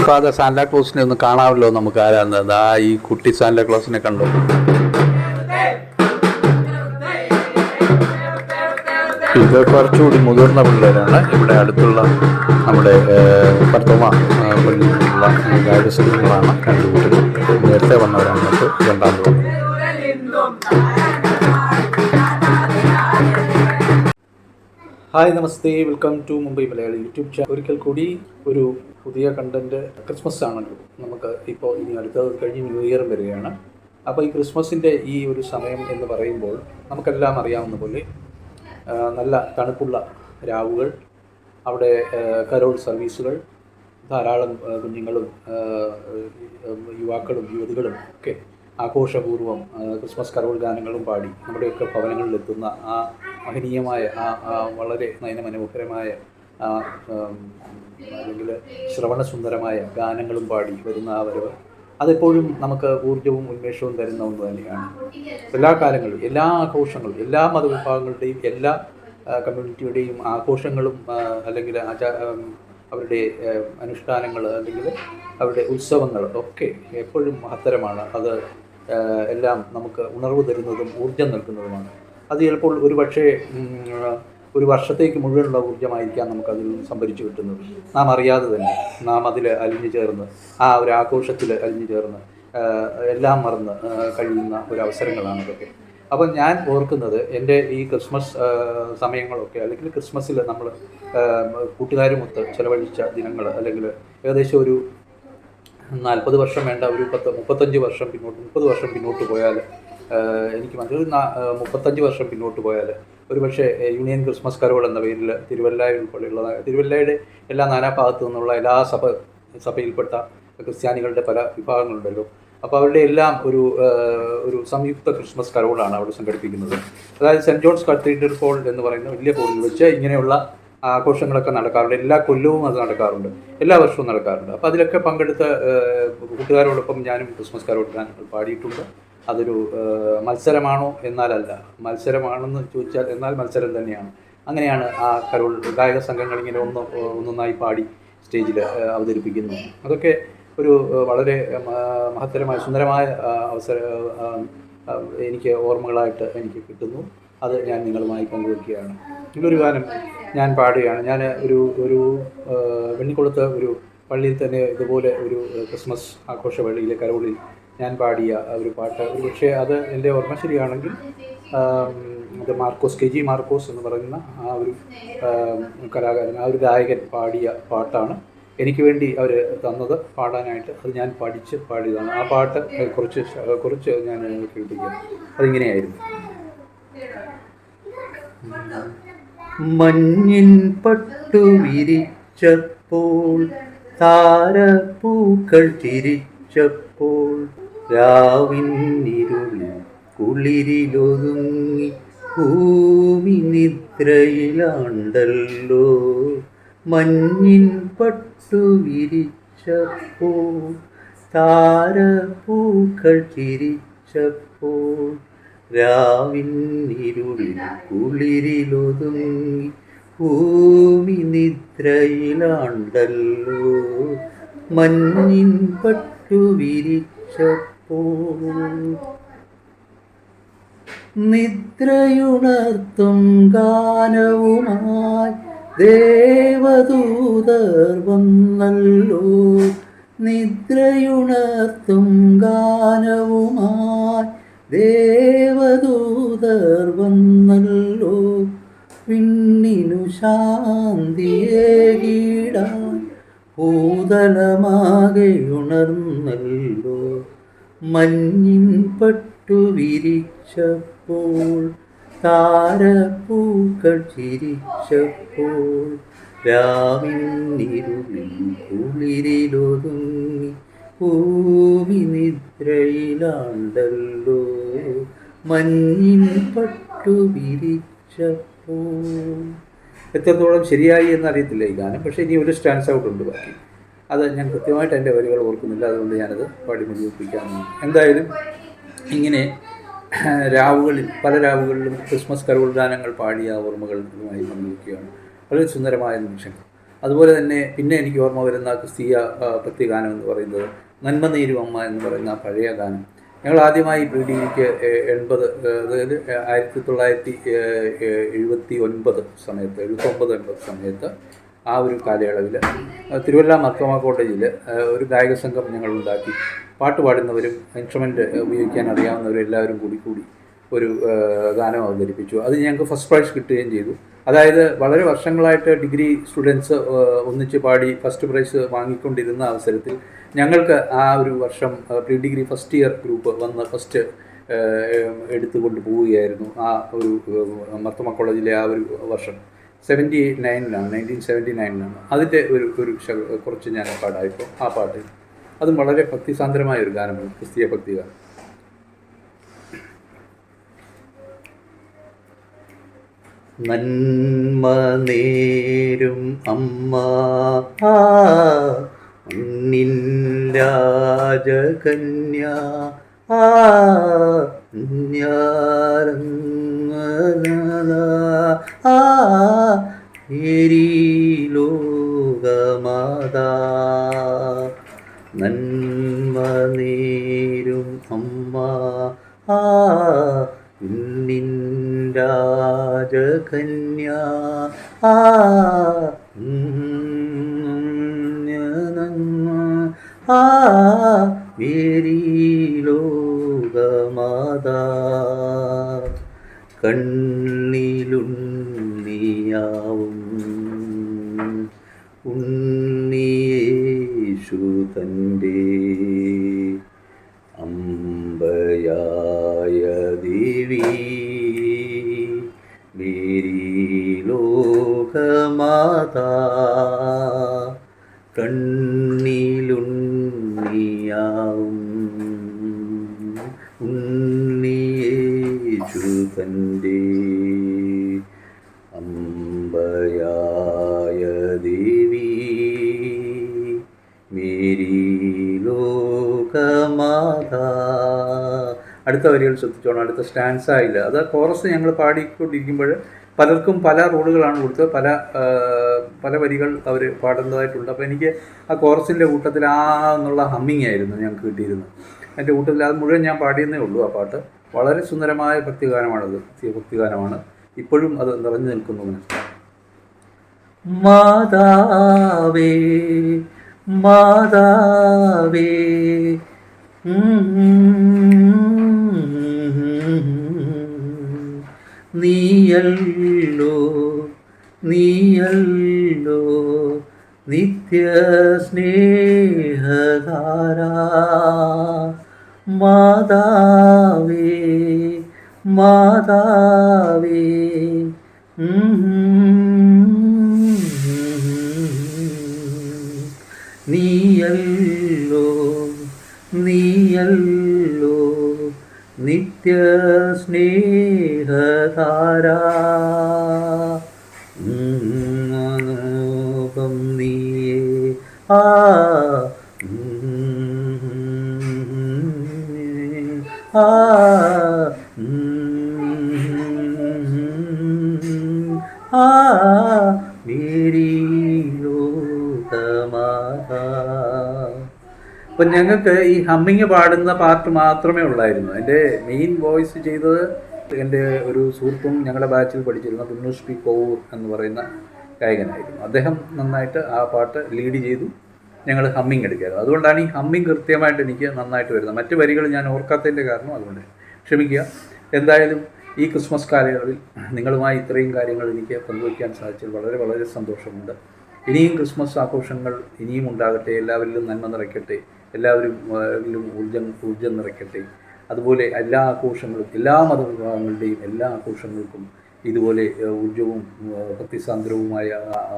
Father സാന്റാക്ലോസിനെ ഒന്ന് കാണാമല്ലോ നമുക്ക്. ആരാന്ന് ഈ കുട്ടി സാന്റാക്ലോസിനെ കണ്ടു. ഇത് കുറച്ചുകൂടി മുതിർന്ന പിള്ളേരാണ്. ഇവിടെ അടുത്തുള്ള നമ്മുടെ പർത്തോമ പള്ളിയിലുള്ള ഗൈഡസുകളാണ് കണ്ടുപിടിച്ചത്. നേരത്തെ വന്നവരാണ്. രണ്ടാമത് വന്നു. Hi, namaste, welcome to Mumbai Malayali YouTube channel. ഒരിക്കൽ കൂടി ഒരു പുതിയ കണ്ടൻറ്റ്. ക്രിസ്മസ് ആണല്ലോ നമുക്ക് ഇപ്പോൾ. ഇനി അടുത്തത് കഴിഞ്ഞ് ന്യൂ ഇയർ വരികയാണ്. അപ്പോൾ ഈ ക്രിസ്മസിൻ്റെ ഈ ഒരു സമയം എന്ന് പറയുമ്പോൾ നമുക്കെല്ലാം അറിയാവുന്ന പോലെ നല്ല തണുപ്പുള്ള രാവുകൾ, അവിടെ കരോൾ സർവീസുകൾ, ധാരാളം കുഞ്ഞുങ്ങളും യുവാക്കളും യുവതികളും ഒക്കെ ആഘോഷപൂർവ്വം ക്രിസ്മസ് കരോൾ ഗാനങ്ങളും പാടി നമ്മുടെയൊക്കെ ഭവനങ്ങളിലെത്തുന്ന ആ മഹനീയമായ ആ വളരെ നയനമനോഹരമായ അല്ലെങ്കിൽ ശ്രവണസുന്ദരമായ ഗാനങ്ങളും പാടി വരുന്ന ആ വരവ് അതെപ്പോഴും നമുക്ക് ഊർജ്ജവും ഉന്മേഷവും തരുന്ന ഒന്ന് തന്നെയാണ്. എല്ലാ കാലങ്ങളിലും എല്ലാ ആഘോഷങ്ങളും എല്ലാ മതവിഭാഗങ്ങളുടെയും എല്ലാ കമ്മ്യൂണിറ്റിയുടെയും ആഘോഷങ്ങളും അല്ലെങ്കിൽ അവരുടെ അനുഷ്ഠാനങ്ങൾ അല്ലെങ്കിൽ അവരുടെ ഉത്സവങ്ങൾ ഒക്കെ എപ്പോഴും മഹത്തരമാണ്. അത് എല്ലാം നമുക്ക് ഉണർവ് തരുന്നതും ഊർജ്ജം നൽകുന്നതുമാണ്. അത് ചിലപ്പോൾ ഒരു വർഷത്തേക്ക് മുഴുവനുള്ള ഊർജ്ജമായിരിക്കാം നമുക്കതിൽ നിന്ന് സംഭരിച്ചു കിട്ടുന്നത്. നാം അറിയാതെ തന്നെ നാം അതിൽ അലിഞ്ഞു ചേർന്ന് ആ ഒരു ആഘോഷത്തിൽ അലിഞ്ഞു ചേർന്ന് എല്ലാം മറന്ന് കഴിയുന്ന ഒരു അവസരങ്ങളാണ് ഇതൊക്കെ. അപ്പം ഞാൻ ഓർക്കുന്നത് എൻ്റെ ഈ ക്രിസ്മസ് സമയങ്ങളൊക്കെ അല്ലെങ്കിൽ ക്രിസ്മസിൽ നമ്മൾ കൂട്ടുകാരുമൊത്ത് ചിലവഴിച്ച ദിനങ്ങൾ അല്ലെങ്കിൽ ഏകദേശം ഒരു 40 വർഷം വേണ്ട, ഒരു 35 വർഷം പിന്നോട്ട് 30 വർഷം പിന്നോട്ട് പോയാൽ എനിക്ക് മനസ്സിലായി 35 വർഷം പിന്നോട്ട് പോയാൽ ഒരുപക്ഷെ യൂണിയൻ ക്രിസ്മസ് കരോൾ എന്ന പേരിൽ തിരുവല്ല ഉൾപ്പെടെയുള്ള തിരുവല്ലയുടെ എല്ലാ നാനാഭാഗത്തു നിന്നുള്ള എല്ലാ സഭയിൽപ്പെട്ട ക്രിസ്ത്യാനികളുടെ പല വിഭാഗങ്ങളുണ്ടല്ലോ. അപ്പോൾ അവരുടെ എല്ലാം ഒരു സംയുക്ത ക്രിസ്മസ് കരോളാണ് അവിടെ സംഘടിപ്പിക്കുന്നത്. അതായത് സെൻറ്റ് ജോൺസ് കത്തീഡ്രൽ ഹോൾ എന്ന് പറയുന്ന വലിയ ഹോളിൽ വെച്ച് ഇങ്ങനെയുള്ള ആഘോഷങ്ങളൊക്കെ നടക്കാറുണ്ട്. എല്ലാ കൊല്ലവും അത് നടക്കാറുണ്ട്, എല്ലാ വർഷവും നടക്കാറുണ്ട്. അപ്പോൾ അതിലൊക്കെ പങ്കെടുത്ത കൂട്ടുകാരോടൊപ്പം ഞാനും ക്രിസ്മസ് കരോൾ ഗാനങ്ങൾ പാടിയിട്ടുണ്ട്. അതൊരു മത്സരമാണോ എന്നാലല്ല, മത്സരമാണെന്ന് ചോദിച്ചാൽ എന്നാൽ മത്സരം തന്നെയാണ്. അങ്ങനെയാണ് ആ കരോൾ ഗായക സംഘങ്ങൾ ഇങ്ങനെ ഒന്നൊന്നായി പാടി സ്റ്റേജിൽ അവതരിപ്പിക്കുന്നു. അതൊക്കെ ഒരു വളരെ മഹത്തരമായ സുന്ദരമായ എനിക്ക് ഓർമ്മകളായിട്ട് എനിക്ക് കിട്ടുന്നു. അത് ഞാൻ നിങ്ങളുമായി പങ്കുവയ്ക്കുകയാണ്. ഇതൊരു ഗാനം ഞാൻ പാടുകയാണ്. ഞാൻ ഒരു വെണ്ണിക്കുളത്ത് ഒരു പള്ളിയിൽ തന്നെ ഇതുപോലെ ഒരു ക്രിസ്മസ് ആഘോഷ പള്ളിയിലെ കരോളിൽ ഞാൻ പാടിയ ഒരു പാട്ട്, ഒരു പക്ഷേ അത് എൻ്റെ ഓർമ്മ ശരിയാണെങ്കിൽ അത് KG മാർക്കോസ് എന്ന് പറയുന്ന ആ ഒരു കലാകാരൻ, ആ ഒരു ഗായകൻ പാടിയ പാട്ടാണ്. എനിക്ക് വേണ്ടി അവർ തന്നത് പാടാനായിട്ട്. അത് ഞാൻ പാടിയതാണ്. ആ പാട്ട് കുറച്ച് ഞാൻ കേൾപ്പിക്കാം. അതിങ്ങനെയായിരുന്നു. മഞ്ഞിൻ പട്ടു വിരിച്ചപ്പോൾ താരപ്പൂക്കൾ ചിരിച്ചപ്പോൾ രാവിന്നിരുളിൽ കുളിരിലൊതുങ്ങി ഭൂമി നിദ്രയിലാണ്ടല്ലോ. മഞ്ഞിൻ പട്ടു വിരിച്ചപ്പോൾ താരപ്പൂക്കൾ ചിരിച്ചപ്പോൾ രാവിന്നിരുളിൽ കുളിരിലൊതുങ്ങി ഭൂമി നിദ്രയിലാണ്ടല്ലോ. മഞ്ഞിൻ പട്ടു വിരിച്ചപ്പോൾ നിദ്രയുണർത്തും ഗാനവുമായി ദേവദൂതർ വന്നല്ലോ. നിദ്രയുണർത്തും ഗാനവുമായി ദേവദൂതർ വന്നല്ലോ. പിന്നിനു ശാന്തിയേകിടാൻ ഭൂതലമാകെ ഉണർന്നല്ലോ. മഞ്ഞിൻ പട്ടു വിരിച്ചപ്പോൾ താരപ്പൂക്കൾ ചിരിച്ചപ്പോൾ രാവിന്നിരുളിൽ കുളിരിലൊതുങ്ങി ഭൂമി നിദ്രയിലാണ്ടല്ലോ. മഞ്ഞിൻ പട്ടു വിരിച്ചപ്പോൾ. എത്രത്തോളം ശരിയായി എന്നറിയത്തില്ല ഈ ഗാനം, പക്ഷേ ഇനി ഒരു സ്റ്റാൻസ് ഔട്ട് ഉണ്ട് ബാക്കി. അത് ഞാൻ കൃത്യമായിട്ട് എൻ്റെ വരികൾ ഓർക്കുന്നില്ല, അതുകൊണ്ട് ഞാനത് പാടി മുഴുവിപ്പിക്കാമെന്ന്. എന്തായാലും ഇങ്ങനെ രാവുകളിൽ പല രാവുകളിലും ക്രിസ്മസ് കരോൾ ഗാനങ്ങൾ പാടിയ ഓർമ്മകൾ ഇതുമായി പങ്കുവയ്ക്കുകയാണ്. വളരെ സുന്ദരമായ നിമിഷങ്ങൾ. അതുപോലെ തന്നെ പിന്നെ എനിക്ക് ഓർമ്മ വരുന്ന ക്രിസ്തീയ ഭക്തിഗാനം എന്ന് പറയുന്നത് നന്മ നീരും അമ്മ എന്ന് പറയുന്ന പഴയ ഗാനം. ഞങ്ങൾ ആദ്യമായി പ്രീ ഡിഗ്രിക്ക് 80 അതായത് 1979 സമയത്ത് 79-80 സമയത്ത് ആ ഒരു കാലയളവിൽ തിരുവല്ല മർത്തോമ കോളേജിൽ ഒരു ഗായക സംഘം ഞങ്ങൾ ഉണ്ടാക്കി. പാട്ട് പാടുന്നവരും ഇൻസ്ട്രുമെൻ്റ് ഉപയോഗിക്കാൻ അറിയാവുന്നവരും എല്ലാവരും കൂടി ഒരു ഗാനം അവതരിപ്പിച്ചു. അത് ഞങ്ങൾക്ക് ഫസ്റ്റ് പ്രൈസ് കിട്ടുകയും ചെയ്തു. അതായത് വളരെ വർഷങ്ങളായിട്ട് ഡിഗ്രി സ്റ്റുഡൻസ് ഒന്നിച്ച് പാടി ഫസ്റ്റ് പ്രൈസ് വാങ്ങിക്കൊണ്ടിരുന്ന അവസരത്തിൽ ഞങ്ങൾക്ക് ആ ഒരു വർഷം pre degree first year group വന്ന് ഫസ്റ്റ് എടുത്തുകൊണ്ട് പോവുകയായിരുന്നു. ആ ഒരു മർത്തോമ കോളേജിലെ ആ ഒരു വർഷം 1979-ലാണ് അതിൻ്റെ ഒരു കുറച്ച് ഞാൻ പാടായപ്പോൾ ആ പാട്ട് അതും വളരെ ഭക്തിസാന്ദ്രമായ ഒരു ഗാനമാണ്, ക്രിസ്തീയ ഭക്തി ഗാനം. നന്മ നേരും അമ്മ മണ്ണിൻ രാജകന്യ ലോകമാതാ നന്മ നേരും അമ്മ നിൻ രാജകന്യ മേരി ലോകമാതാ കണ്ണിലുണ്ണിയാവും ഉണ്ണിയേശു തൻ്റെ അമ്പയായ ദേവി മേരി ലോകമാതാ കണ്ണിലുണ്ണിയാവും ഉണ്ണിയേശു തൻ്റെ അമ്പയായ ദേവി മേരി ലോകമാതാ. അടുത്ത വരികൾ ശ്രദ്ധിച്ചോണം. അടുത്ത സ്റ്റാൻസ ഇല്ല. അത് കോറസ് ഞങ്ങൾ പാടിക്കൊണ്ടിരിക്കുമ്പോൾ പലർക്കും പല റോളുകളാണ് കൊടുത്തത്. പല വരികൾ അവർ പാടുന്നതായിട്ടുണ്ട്. അപ്പോൾ എനിക്ക് ആ കോറസിൻ്റെ കൂട്ടത്തിൽ എന്നുള്ള ഹമ്മിങ് ആയിരുന്നു ഞങ്ങൾക്ക് കിട്ടിയിരുന്നത്. എൻ്റെ കൂട്ടത്തിൽ അത് മുഴുവൻ ഞാൻ പാടിയെന്നേ ഉള്ളൂ. ആ പാട്ട് വളരെ സുന്ദരമായ ഭക്തിഗാനമാണത്, ഭക്തിഗാനമാണ്. ഇപ്പോഴും അത് നിറഞ്ഞു നിൽക്കുന്നു മനസ്സിലാവും. മാതാവേ മാതാവേ നീയല്ലോ നീയല്ലോ നിത്യ സ്നേഹധാര മാതാവേ മാതാവേ നീയല്ലോ നീയല്ലോ നിത്യ സ്നേഹധാര നീയേ മേരി ലോകമാതാ. അപ്പം ഞങ്ങൾക്ക് ഈ ഹമ്മിങ് പാടുന്ന പാർട്ട് മാത്രമേ ഉള്ളായിരുന്നു. എൻ്റെ മെയിൻ വോയിസ് ചെയ്തത് എൻ്റെ ഒരു സുഹൃത്തും ഞങ്ങളുടെ ബാച്ചിൽ പഠിച്ചിരുന്ന ബിനോഷ് പി കൗർ എന്ന് പറയുന്ന ഗായകനായിരുന്നു. അദ്ദേഹം നന്നായിട്ട് ആ പാട്ട് ലീഡ് ചെയ്തു. ഞങ്ങൾ ഹമ്മിങ് എടുക്കായിരുന്നു. അതുകൊണ്ടാണ് ഈ ഹമ്മിങ് കൃത്യമായിട്ട് എനിക്ക് നന്നായിട്ട് വരുന്നത്. മറ്റ് വരികൾ ഞാൻ ഓർക്കാത്തതിൻ്റെ കാരണം അതുകൊണ്ട് ക്ഷമിക്കുക. എന്തായാലും ഈ ക്രിസ്മസ് കാലയളവിൽ നിങ്ങളുമായി ഇത്രയും കാര്യങ്ങൾ എനിക്ക് പങ്കുവയ്ക്കാൻ സാധിച്ചതിൽ വളരെ വളരെ സന്തോഷമുണ്ട്. ഇനിയും ക്രിസ്മസ് ആഘോഷങ്ങൾ ഇനിയും ഉണ്ടാകട്ടെ. എല്ലാവരിലും നന്മ നിറയ്ക്കട്ടെ. എല്ലാവരിലും ഊർജ്ജം നിറയ്ക്കട്ടെ. അതുപോലെ എല്ലാ ആഘോഷങ്ങളും എല്ലാ മതവിഭാഗങ്ങളുടെയും എല്ലാ ആഘോഷങ്ങൾക്കും ഇതുപോലെ ഊർജ്ജവും ഭക്തിസാന്ദ്രവുമായ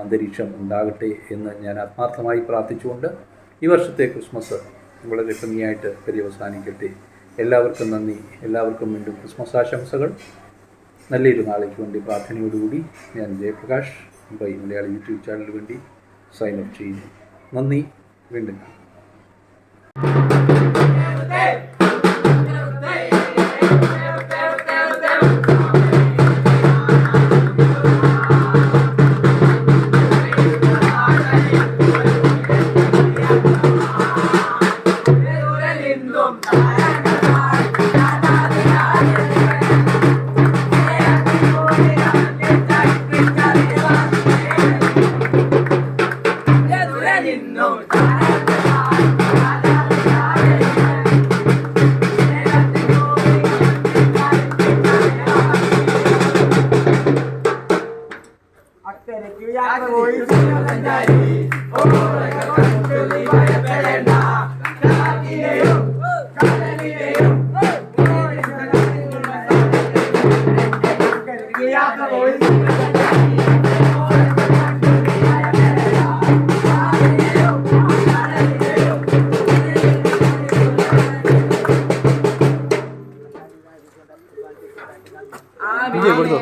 അന്തരീക്ഷം ഉണ്ടാകട്ടെ എന്ന് ഞാൻ ആത്മാർത്ഥമായി പ്രാർത്ഥിച്ചുകൊണ്ട് ഈ വർഷത്തെ ക്രിസ്മസ് വളരെ ഭംഗിയായിട്ട് പര്യവസാനിക്കട്ടെ. എല്ലാവർക്കും നന്ദി. എല്ലാവർക്കും വീണ്ടും ക്രിസ്മസ് ആശംസകൾ. നല്ലൊരു നാളേക്ക് വേണ്ടി പ്രാർത്ഥനയോടുകൂടി ഞാൻ ജയപ്രകാശ് മലയാളി യൂട്യൂബ് ചാനലിന് വേണ്ടി സൈൻ അപ്പ് ചെയ്യുന്നു. നന്ദി. വീണ്ടും വിജയ് കൊടുത്തു.